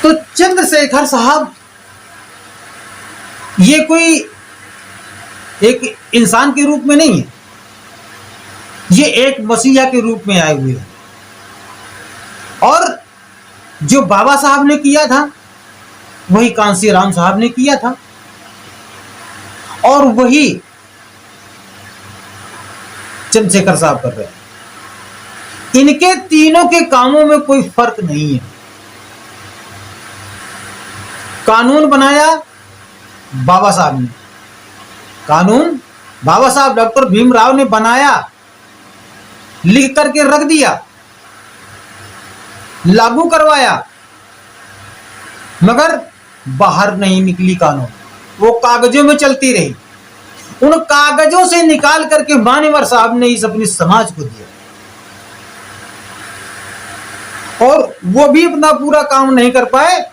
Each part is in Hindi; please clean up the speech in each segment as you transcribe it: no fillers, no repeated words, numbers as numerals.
तो चंद्रशेखर साहब ये कोई एक इंसान के रूप में नहीं है, ये एक मसीहा के रूप में आए हुए हैं। और जो बाबा साहब ने किया था वही कांसीराम साहब ने किया था, और वही चंद्रशेखर साहब कर रहे हैं। इनके तीनों के कामों में कोई फर्क नहीं है। कानून बनाया बाबा साहब ने, कानून बाबा साहब डॉक्टर भीमराव ने बनाया, लिख करके रख दिया, लागू करवाया, मगर बाहर नहीं निकली कानून, वो कागजों में चलती रही। उन कागजों से निकाल करके मान्यवर साहब ने इस अपने समाज को दिया, और वो भी अपना पूरा काम नहीं कर पाए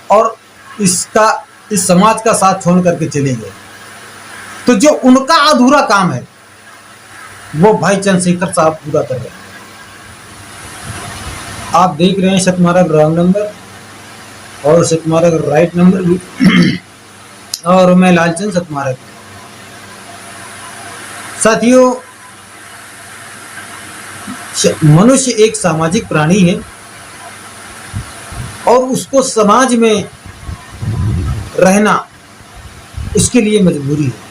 और इस समाज का साथ छोड़ करके चले गए। तो जो उनका अधूरा काम है वो भाई चंद्रशेखर साहब पूरा कर रहे हैं। आप देख रहे हैं शतमार्ग रॉन्ग नंबर और शतमार्ग राइट नंबर भी और मैं लालचंद शतमार्ग। साथियों, मनुष्य एक सामाजिक प्राणी है और उसको समाज में रहना उसके लिए मजबूरी है।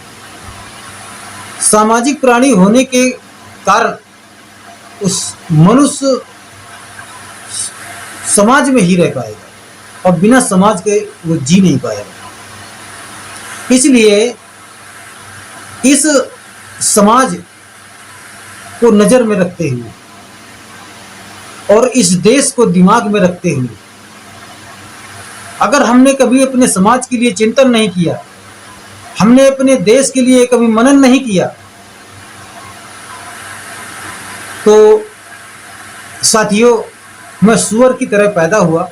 सामाजिक प्राणी होने के कारण उस मनुष्य समाज में ही रह पाएगा और बिना समाज के वो जी नहीं पाएगा। इसलिए इस समाज को नजर में रखते हुए और इस देश को दिमाग में रखते हुए, अगर हमने कभी अपने समाज के लिए चिंतन नहीं किया, हमने अपने देश के लिए कभी मनन नहीं किया, तो साथियों मैं सुअर की तरह पैदा हुआ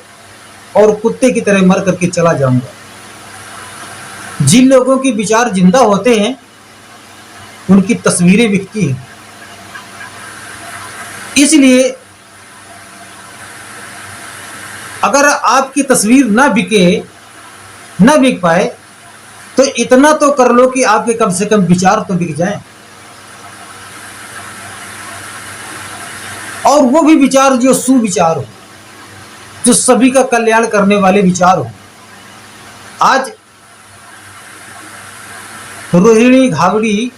और कुत्ते की तरह मर करके चला जाऊंगा। जिन लोगों के विचार जिंदा होते हैं उनकी तस्वीरें बिकती हैं। इसलिए अगर आपकी तस्वीर ना बिक पाए तो इतना तो कर लो कि आपके कम से कम विचार तो बिक जाएं, और वो भी विचार जो सुविचार हो, जो सभी का कल्याण करने वाले विचार हो। आज रोहिणी घावड़ी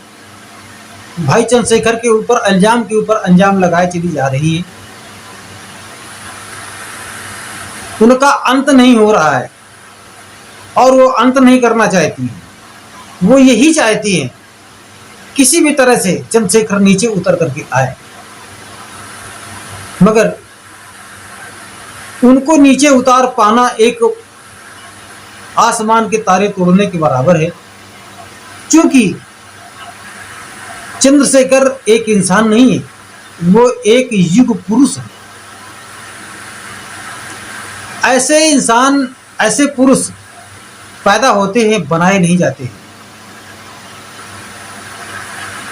भाई चंद्रशेखर के ऊपर अंजाम लगाए चली जा रही है। उनका अंत नहीं हो रहा है और वो अंत नहीं करना चाहती है। वो यही चाहती है किसी भी तरह से चंद्रशेखर नीचे उतर करके आए, मगर उनको नीचे उतार पाना एक आसमान के तारे तोड़ने के बराबर है, क्योंकि चंद्रशेखर एक इंसान नहीं है, वो एक युग पुरुष है। ऐसे इंसान, ऐसे पुरुष पैदा होते हैं, बनाए नहीं जाते हैं।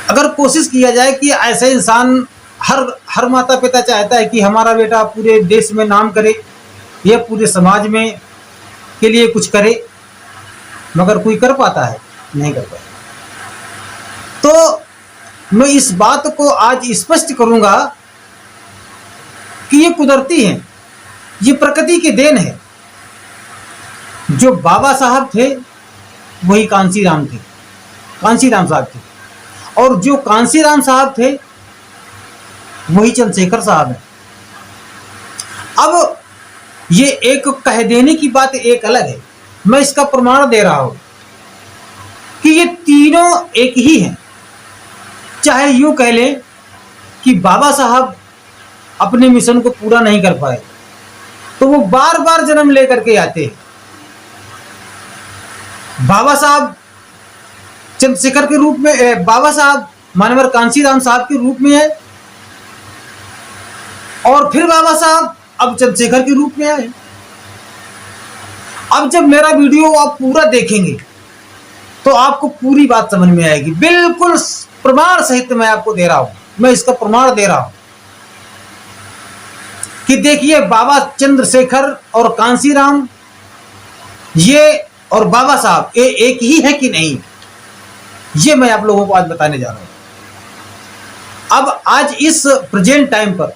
अगर कोशिश किया जाए कि ऐसे इंसान, हर माता पिता चाहता है कि हमारा बेटा पूरे देश में नाम करे या पूरे समाज में के लिए कुछ करे, मगर कोई कर पाता है? नहीं कर पाता। तो मैं इस बात को आज स्पष्ट करूंगा कि ये कुदरती है, ये प्रकृति की देन है। जो बाबा साहब थे वही कांसीराम साहब थे, और जो कांसीराम साहब थे वही चंद्रशेखर साहब है। अब ये एक कह देने की बात एक अलग है, मैं इसका प्रमाण दे रहा हूं कि ये तीनों एक ही हैं। चाहे यूं कह लें कि बाबा साहब अपने मिशन को पूरा नहीं कर पाए तो वो बार बार जन्म लेकर के आते हैं। बाबा साहब चंद्रशेखर के रूप में, बाबा साहब मानवर कांसीराम साहब के रूप में है, और फिर बाबा साहब अब चंद्रशेखर के रूप में आए। अब जब मेरा वीडियो आप पूरा देखेंगे तो आपको पूरी बात समझ में आएगी। बिल्कुल प्रमाण सहित मैं आपको दे रहा हूं, मैं इसका प्रमाण दे रहा हूं कि देखिए बाबा चंद्रशेखर और कांसीराम ये और बाबा साहब ये एक ही है कि नहीं, ये मैं आप लोगों को आज बताने जा रहा हूं। अब आज इस प्रेजेंट टाइम पर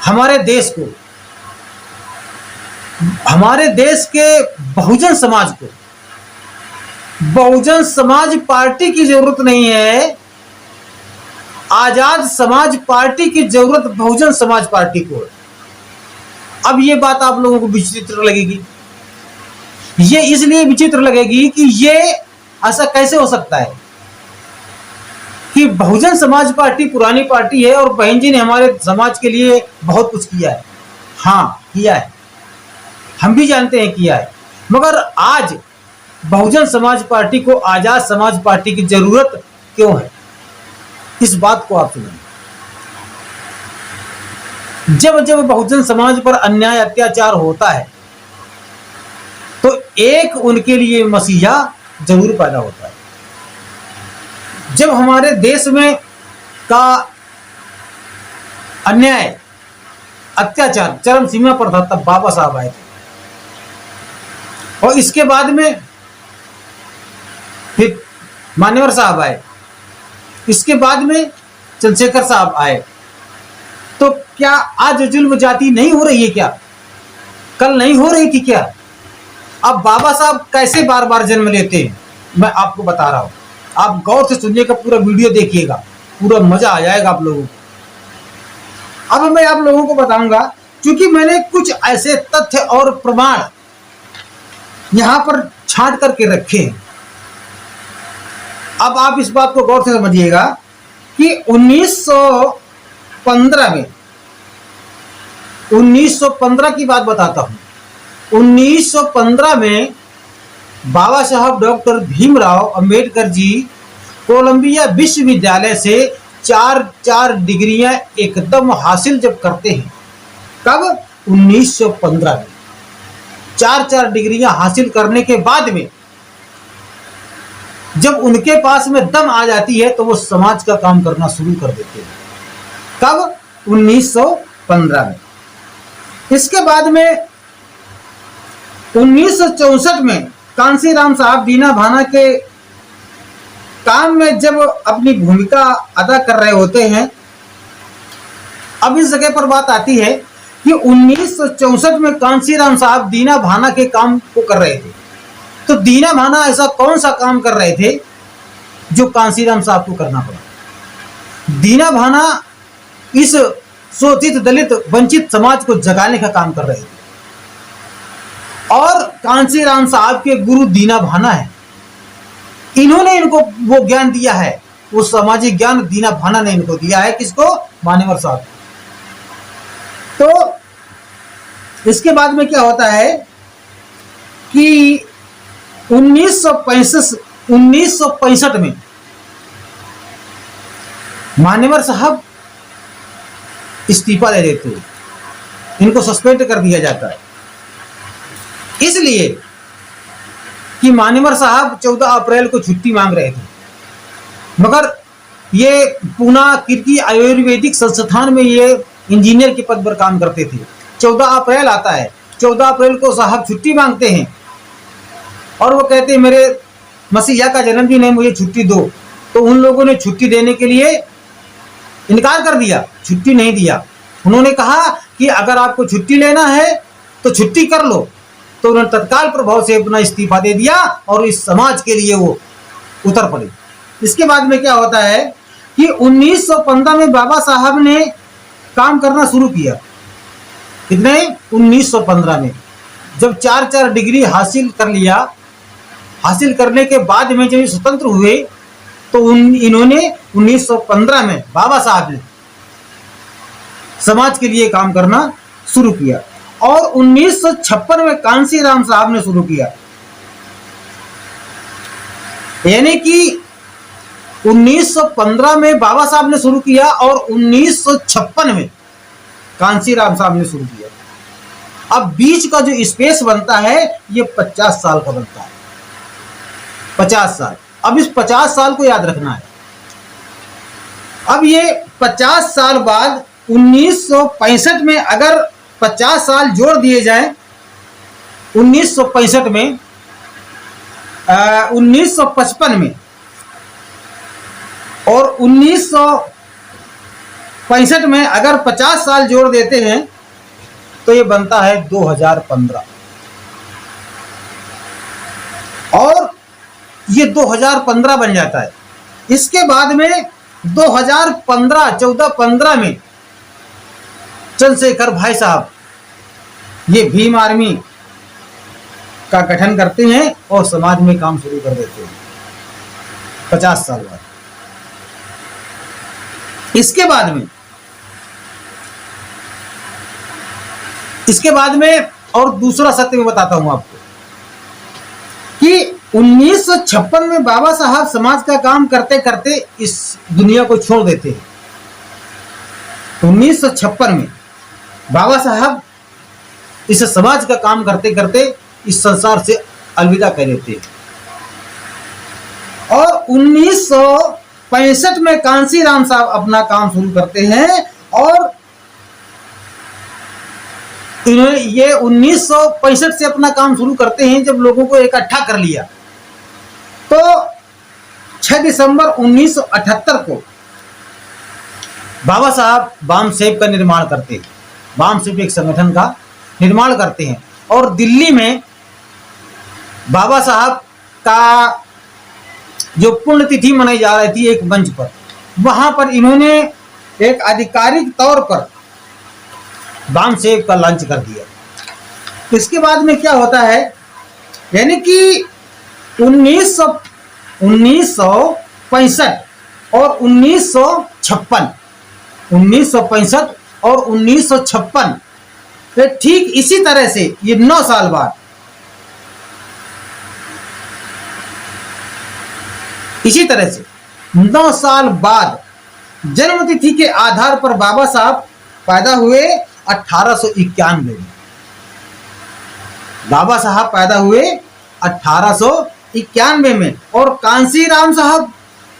हमारे देश को, हमारे देश के बहुजन समाज को, बहुजन समाज पार्टी की जरूरत नहीं है, आजाद समाज पार्टी की जरूरत बहुजन समाज पार्टी को है। अब ये बात आप लोगों को विचित्र लगेगी, ये इसलिए विचित्र लगेगी कि ये ऐसा कैसे हो सकता है कि बहुजन समाज पार्टी पुरानी पार्टी है और बहन जी ने हमारे समाज के लिए बहुत कुछ किया है। हाँ किया है, हम भी जानते हैं किया है, मगर आज बहुजन समाज पार्टी को आजाद समाज पार्टी की जरूरत क्यों है, इस बात को आप सुनिए। जब जब बहुजन समाज पर अन्याय अत्याचार होता है तो एक उनके लिए मसीहा जरूर पैदा होता है। जब हमारे देश में का अन्याय अत्याचार चरम सीमा पर था तब बाबा साहब आए थे, और इसके बाद में फिर मान्यवर साहब आए, इसके बाद में चंद्रशेखर साहब आए। तो क्या आज जुल्म जाति नहीं हो रही है क्या? कल नहीं हो रही थी क्या? अब बाबा साहब कैसे बार बार जन्म लेते हैं मैं आपको बता रहा हूं, आप गौर से सुनिएगा, पूरा वीडियो देखिएगा, पूरा मजा आ जाएगा आप लोगों को। अब मैं आप लोगों को बताऊंगा, क्योंकि मैंने कुछ ऐसे तथ्य और प्रमाण यहां पर छांट करके रखे हैं। अब आप इस बात को गौर से समझिएगा कि 1915 की बात बताता हूं। 1915 में बाबा साहब डॉक्टर भीमराव अंबेडकर जी कोलंबिया विश्वविद्यालय से 4 डिग्रियां एकदम हासिल जब करते हैं, कब? 1915 में 4 डिग्रियां हासिल करने के बाद में जब उनके पास में दम आ जाती है तो वो समाज का काम करना शुरू कर देते हैं। कब? 1915 में। इसके बाद में 1964 में कांसीराम साहब दीना भाना के काम में जब अपनी भूमिका अदा कर रहे होते हैं, अब इस जगह पर बात आती है कि 1964 में कांसीराम साहब दीना भाना के काम को कर रहे थे। तो दीना भाना ऐसा कौन सा काम कर रहे थे जो कांसीराम साहब को करना पड़ा? दीना भाना इस शोषित दलित वंचित समाज को जगाने का काम कर रहे थे, और कांसीराम साहब के गुरु दीना भाना है, इन्होंने इनको वो ज्ञान दिया है, वो सामाजिक ज्ञान दीना भाना ने इनको दिया है। किसको? मान्यवर साहब। तो इसके बाद में क्या होता है कि 1965 में मान्यवर साहब इस्तीफा दे देते हैं, इनको सस्पेंड कर दिया जाता है, इसलिए कि मान्यवर साहब 14 अप्रैल को छुट्टी मांग रहे थे, मगर ये पूना कीर्ति आयुर्वेदिक संस्थान में ये इंजीनियर के पद पर काम करते थे। 14 अप्रैल आता है, 14 अप्रैल को साहब छुट्टी मांगते हैं और वो कहते हैं मेरे मसीहा का जन्मदिन है, मुझे छुट्टी दो। तो उन लोगों ने छुट्टी देने के लिए इनकार कर दिया, छुट्टी नहीं दिया। उन्होंने कहा कि अगर आपको छुट्टी लेना है तो छुट्टी कर लो। तो उन्होंने तत्काल प्रभाव से अपना इस्तीफा दे दिया और इस समाज के लिए वो उतर पड़े। इसके बाद में क्या होता है कि 1915 में बाबा साहब ने काम करना शुरू किया। कितने? 1915 में जब 4 डिग्री हासिल कर लिया, हासिल करने के बाद में जब स्वतंत्र हुए तो इन्होंने 1915 में बाबा साहब ने समाज के लिए काम करना शुरू किया, और 1956 में कांसीराम साहब ने शुरू किया। यानी कि 1915 में बाबा साहब ने शुरू किया और 1956 में कांसीराम साहब ने शुरू किया। अब बीच का जो स्पेस बनता है ये 50 साल का बनता है, 50 साल। अब इस 50 साल को याद रखना है। अब ये 50 साल बाद 1965 में अगर 50 साल जोड़ दिए जाए, 1965 में 1955 में और 1965 में अगर 50 साल जोड़ देते हैं तो ये बनता है 2015, और ये 2015 बन जाता है। इसके बाद में 2015 14-15 में चंद्रशेखर भाई साहब ये भीम आर्मी का गठन करते हैं और समाज में काम शुरू कर देते हैं 50 साल बाद। इसके बाद में और दूसरा सत्य मैं बताता हूं आपको कि 1956 में बाबा साहब समाज का काम करते करते इस दुनिया को छोड़ देते हैं। 1956 में बाबा साहब इस समाज का काम करते करते इस संसार से अलविदा कह देते हैं, और 1965 में कांसीराम साहब अपना काम शुरू करते हैं, और इन्होंने ये 1965 से अपना काम शुरू करते हैं। जब लोगों को इकट्ठा कर लिया तो 6 दिसंबर 1978 को बाबा साहब वामसेव का निर्माण करते हैं। वामसेव एक संगठन का निर्माण करते हैं, और दिल्ली में बाबा साहब का जो पुण्यतिथि मनाई जा रही थी एक मंच पर, वहां पर इन्होंने एक आधिकारिक तौर पर वामसेव का लॉन्च कर दिया। इसके बाद में क्या होता है, यानी कि 1965 और 1956 और 1956 ठीक इसी तरह से ये 9 साल बाद, इसी तरह से 9 साल बाद जन्मतिथि के आधार पर बाबा साहब पैदा हुए 1891 में। बाबा साहब पैदा हुए 1891 में, और कांसीराम साहब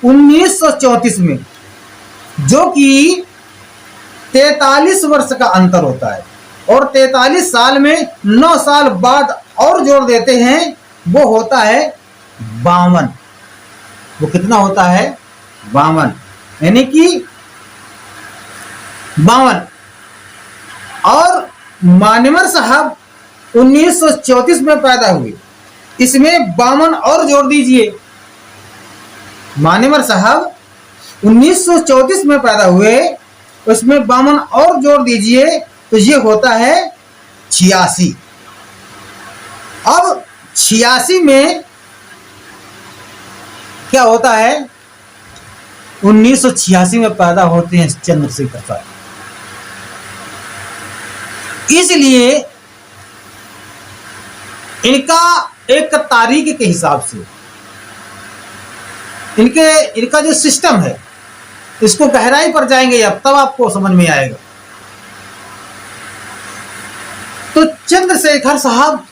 1934 में, जो कि 43 वर्ष का अंतर होता है। और 43 साल में 9 साल बाद और जोड़ देते हैं, वो होता है 52। वो कितना होता है? 52, यानी कि 52। और मानेमर साहब 1934 में पैदा हुए, इसमें 52 और जोड़ दीजिए। मानेमर साहब 1934 में पैदा हुए, उसमें 52 और जोड़ दीजिए तो ये होता है 86। अब 86 में क्या होता है? 1986 में पैदा होते हैं चंद्रशेखर साहब। इसलिए इनका एक तारीख के हिसाब से इनका जो सिस्टम है, इसको गहराई पर जाएंगे अब तब आपको समझ में आएगा। तो चंद्रशेखर साहब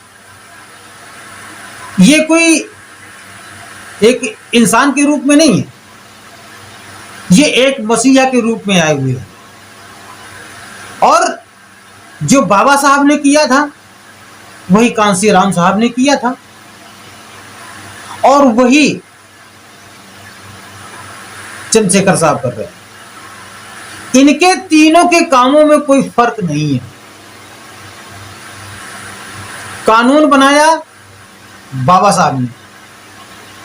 ये कोई एक इंसान के रूप में नहीं है, ये एक मसीहा के रूप में आए हुए हैं। और जो बाबा साहब ने किया था वही कांसीराम साहब ने किया था, और वही चंद्रशेखर साहब कर रहे हैं। इनके तीनों के कामों में कोई फर्क नहीं है। कानून बनाया बाबा साहब ने,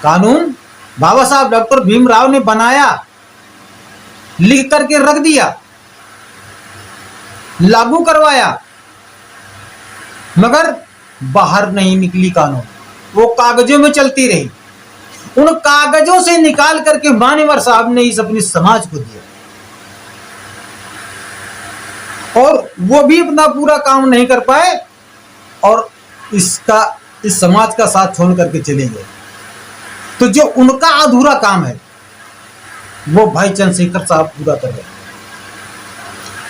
कानून बाबा साहब डॉक्टर भीमराव ने बनाया, लिख करके रख दिया, लागू करवाया, मगर बाहर नहीं निकली कानून, वो कागजों में चलती रही। उन कागजों से निकाल करके मानेवर साहब ने इस अपने समाज को दिया, और वो भी अपना पूरा काम नहीं कर पाए, और इस समाज का साथ छोड़ करके चले गए। तो जो उनका अधूरा काम है वो भाई चंद्रशेखर साहब पूरा कर रहे हैं।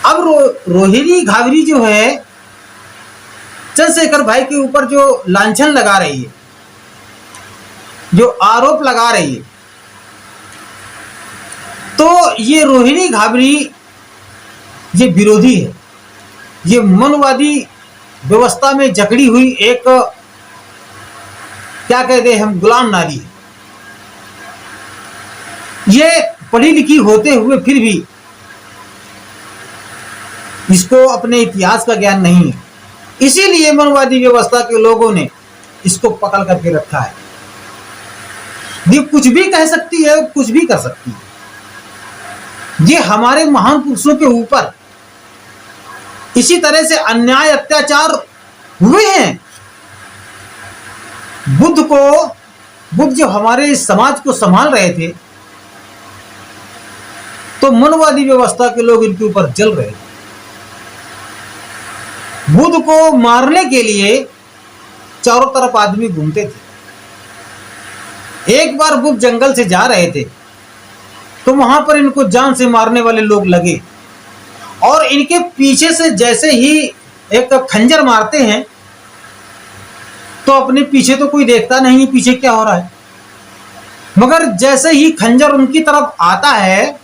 अब रोहिणी घावरी जो है चंद्रशेखर भाई के ऊपर जो लांछन लगा रही है, जो आरोप लगा रही है, तो ये रोहिणी घावरी ये विरोधी है, ये मनवादी व्यवस्था में जकड़ी हुई एक, क्या कहते हैं हम, गुलाम नारी है। ये पढ़ी लिखी होते हुए फिर भी इसको अपने इतिहास का ज्ञान नहीं है, इसीलिए मनवादी व्यवस्था के लोगों ने इसको पकड़ करके रखा है। ये कुछ भी कह सकती है, कुछ भी कर सकती है। ये हमारे महान पुरुषों के ऊपर इसी तरह से अन्याय अत्याचार हुए हैं। बुद्ध जो हमारे इस समाज को संभाल रहे थे, तो मनवादी व्यवस्था के लोग इनके ऊपर जल रहे थे। बुद्ध को मारने के लिए चारों तरफ आदमी घूमते थे। एक बार बुद्ध जंगल से जा रहे थे तो वहां पर इनको जान से मारने वाले लोग लगे, और इनके पीछे से जैसे ही एक खंजर मारते हैं तो अपने पीछे तो कोई देखता नहीं पीछे क्या हो रहा है, मगर जैसे ही खंजर उनकी तरफ आता है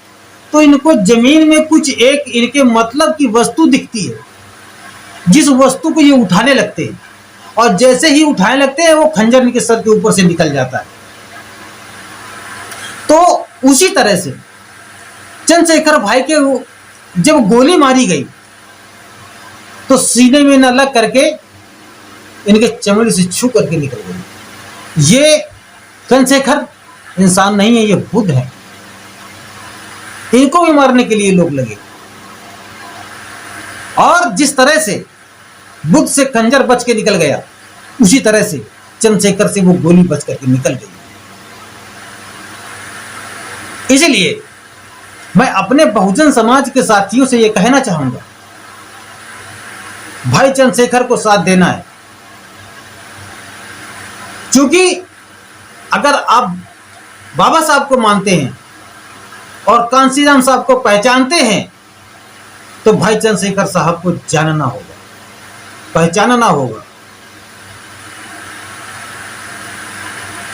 तो इनको जमीन में कुछ एक इनके मतलब की वस्तु दिखती है, जिस वस्तु को ये उठाने लगते हैं, और जैसे ही उठाने लगते हैं वो खंजर इनके सर के ऊपर से निकल जाता है। तो उसी तरह से चंद्रशेखर भाई के जब गोली मारी गई तो सीने में न लग करके इनके चमड़ी से छू करके निकल गई। ये चंद्रशेखर इंसान नहीं है, ये बुद्ध है। इनको भी मारने के लिए लोग लगे, और जिस तरह से बुद्ध से खंजर बच के निकल गया, उसी तरह से चंद्रशेखर से वो गोली बच करके निकल गई। इसलिए मैं अपने बहुजन समाज के साथियों से यह कहना चाहूंगा, भाई चंद्रशेखर को साथ देना है। क्योंकि अगर आप बाबा साहब को मानते हैं और कांशीराम साहब को पहचानते हैं तो भाई चंद्रशेखर साहब को जानना होगा, पहचानना होगा।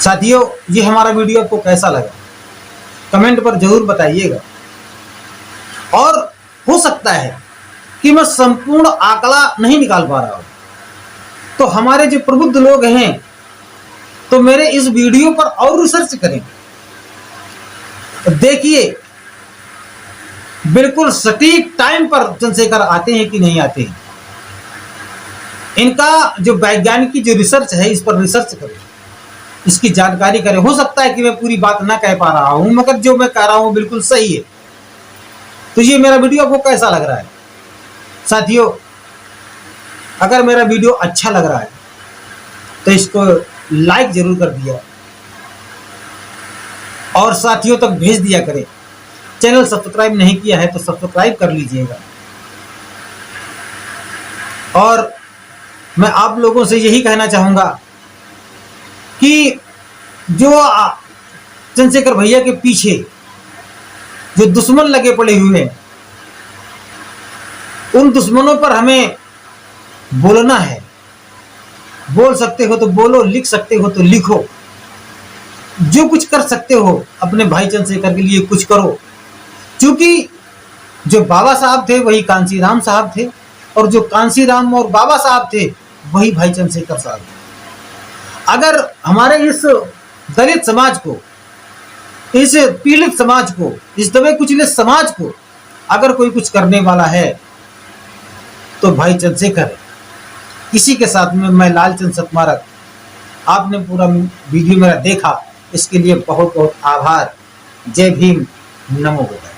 साथियों, ये हमारा वीडियो आपको कैसा लगा कमेंट पर जरूर बताइएगा। और हो सकता है कि मैं संपूर्ण आंकड़ा नहीं निकाल पा रहा हूं, तो हमारे जो प्रबुद्ध लोग हैं तो मेरे इस वीडियो पर और रिसर्च करें, देखिए बिल्कुल सटीक टाइम पर चंद्रशेखर आते हैं कि नहीं आते हैं। इनका जो वैज्ञानिक की जो रिसर्च है, इस पर रिसर्च करें, इसकी जानकारी करें। हो सकता है कि मैं पूरी बात ना कह पा रहा हूं, मगर जो मैं कह रहा हूं बिल्कुल सही है। तो ये मेरा वीडियो आपको कैसा लग रहा है साथियों? अगर मेरा वीडियो अच्छा लग रहा है तो इसको लाइक जरूर कर दिया और साथियों तक भेज दिया करें। चैनल सब्सक्राइब नहीं किया है तो सब्सक्राइब कर लीजिएगा। और मैं आप लोगों से यही कहना चाहूंगा कि जो चंद्रशेखर भैया के पीछे जो दुश्मन लगे पड़े हुए हैं, उन दुश्मनों पर हमें बोलना है। बोल सकते हो तो बोलो, लिख सकते हो तो लिखो, जो कुछ कर सकते हो अपने भाई चंद्रशेखर के लिए कुछ करो। क्योंकि जो बाबा साहब थे वही कांशीराम साहब थे, और जो कांशीराम और बाबा साहब थे वही भाई चंद्रशेखर साहब थे। अगर हमारे इस दलित समाज को, इस पीड़ित समाज को, इस दबे कुचले समाज को अगर कोई कुछ करने वाला है तो भाई चंद्रशेखर है। इसी के साथ में मैं लालचंद सतमारक, आपने पूरा वीडियो मेरा देखा, इसके लिए बहुत बहुत आभार। जय भीम, नमो बुद्धाय।